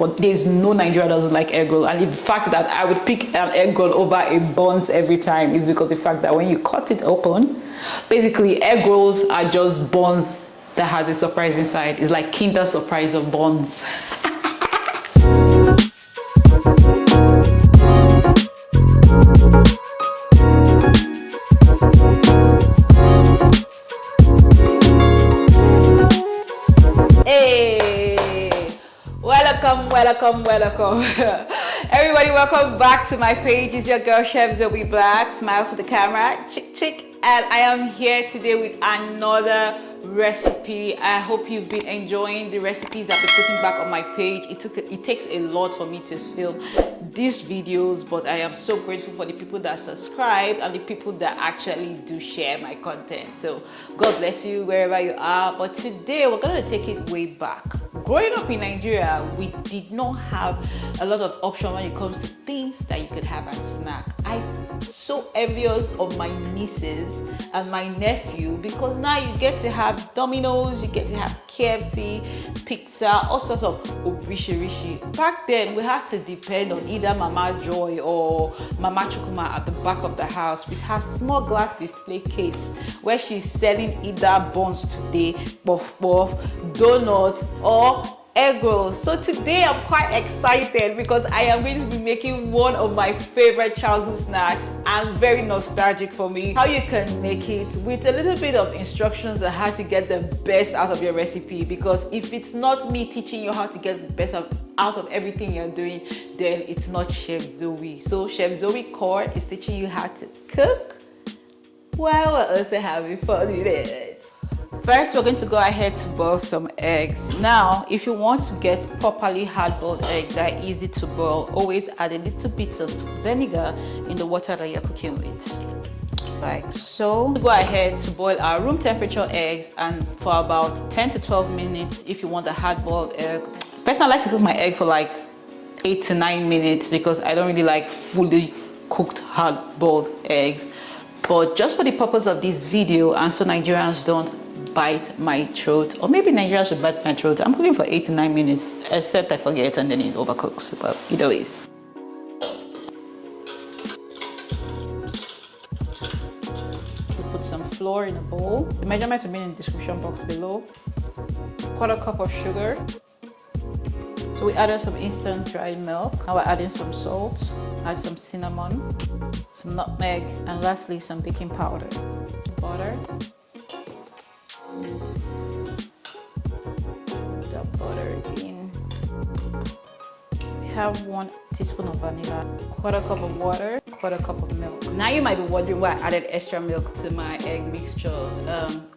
But there's no Nigerian that doesn't like egg roll. And the fact that I would pick an egg roll over a buns every time is because the fact that when you cut it open, basically egg rolls are just buns that has a surprise inside. It's like Kinder Surprise of buns. Welcome. Everybody, welcome back to my page. It's your girl Chef Zoey Black. Smile to the camera, chick, and I am here today with another recipe. I hope you've been enjoying the recipes I've been putting back on my page. It takes a lot for me to film these videos, but I am so grateful for the people that subscribe and the people that actually do share my content. So God bless you wherever you are. But today we're going to take it way back. Growing up in Nigeria, we did not have a lot of options when it comes to things that you could have as snack. I'm so envious of my nieces and my nephew because now you get to have Domino's, you get to have KFC, pizza, all sorts of rishi. Back then, we had to depend on either Mama Joy or Mama Chukuma at the back of the house with her small glass display case where she's selling either buns today, puff, donut, or egg rolls. So today I'm quite excited because I am going to be making one of my favorite childhood snacks and very nostalgic for me. How you can make it with a little bit of instructions on how to get the best out of your recipe, because if it's not me teaching you how to get the best out of everything you're doing, then it's not Chef Zoey. So Chef Zoey Core is teaching you how to cook while we're also having fun with it. First, we're going to go ahead to boil some eggs. Now, if you want to get properly hard-boiled eggs that are easy to boil, always add a little bit of vinegar in the water that you're cooking with. Like so. Go ahead to boil our room temperature eggs and for about 10 to 12 minutes if you want a hard-boiled egg. Personally, I like to cook my egg for like 8 to 9 minutes because I don't really like fully cooked hard-boiled eggs. But just for the purpose of this video, and so Nigerians don't bite my throat, or maybe Nigerians should bite my throat, I'm cooking for 8 to 9 minutes, except I forget and then it overcooks. But either ways. Put some flour in a bowl. The measurements will be in the description box below. 1/4 cup of sugar. So we added some instant dry milk. Now we're adding some salt, add some cinnamon, some nutmeg, and lastly some baking powder. Butter. The butter in. We have 1 teaspoon of vanilla, 1/4 cup of water, 1/4 cup of milk. Now you might be wondering why I added extra milk to my egg mixture.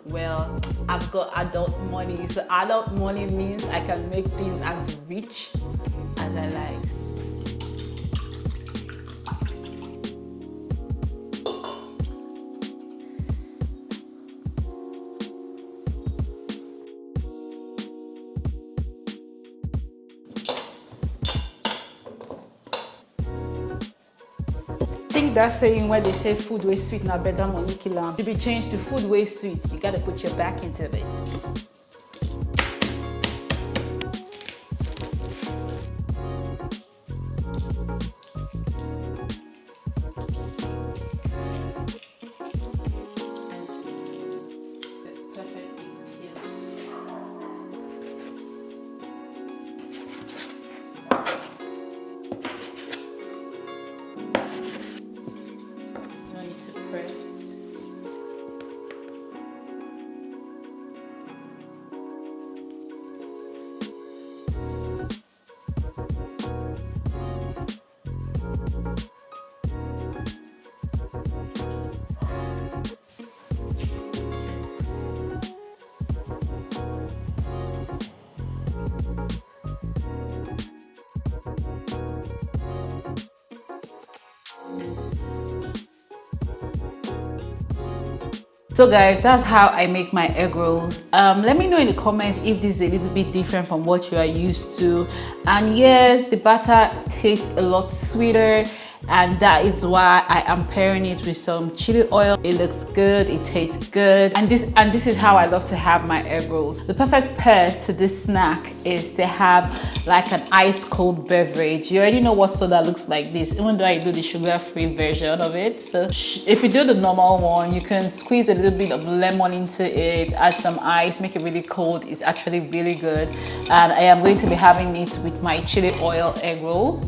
Well, I've got adult money, so adult money means I can make things as rich as I like. I think that saying where they say food way sweet now better money kill am should be changed to food way sweet. You gotta put your back into it. So guys, that's how I make my egg rolls. Let me know in the comments if this is a little bit different from what you are used to. And yes, the batter tastes a lot sweeter and that is why I am pairing it with some chili oil. It looks good, it tastes good, and this is how I love to have my egg rolls. The perfect pair to this snack is to have like an ice cold beverage. You already know what soda looks like this, even though I do the sugar-free version of it. So if you do the normal one, you can squeeze a little bit of lemon into it, add some ice, make it really cold. It's actually really good. And I am going to be having it with my chili oil egg rolls.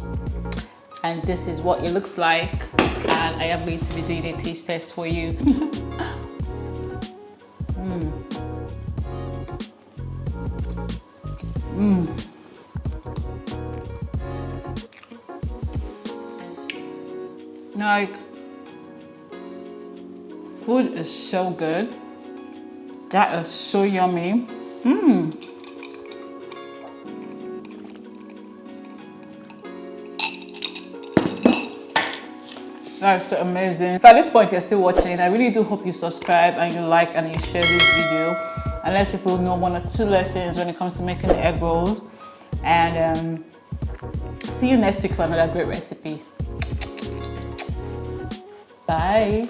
And this is what it looks like. And I am going to be doing a taste test for you. Like, food is so good. That is so yummy. That's so amazing. If at this point you're still watching, I really do hope you subscribe and you like and you share this video and let people know 1 or 2 lessons when it comes to making egg rolls. And see you next week for another great recipe. Bye.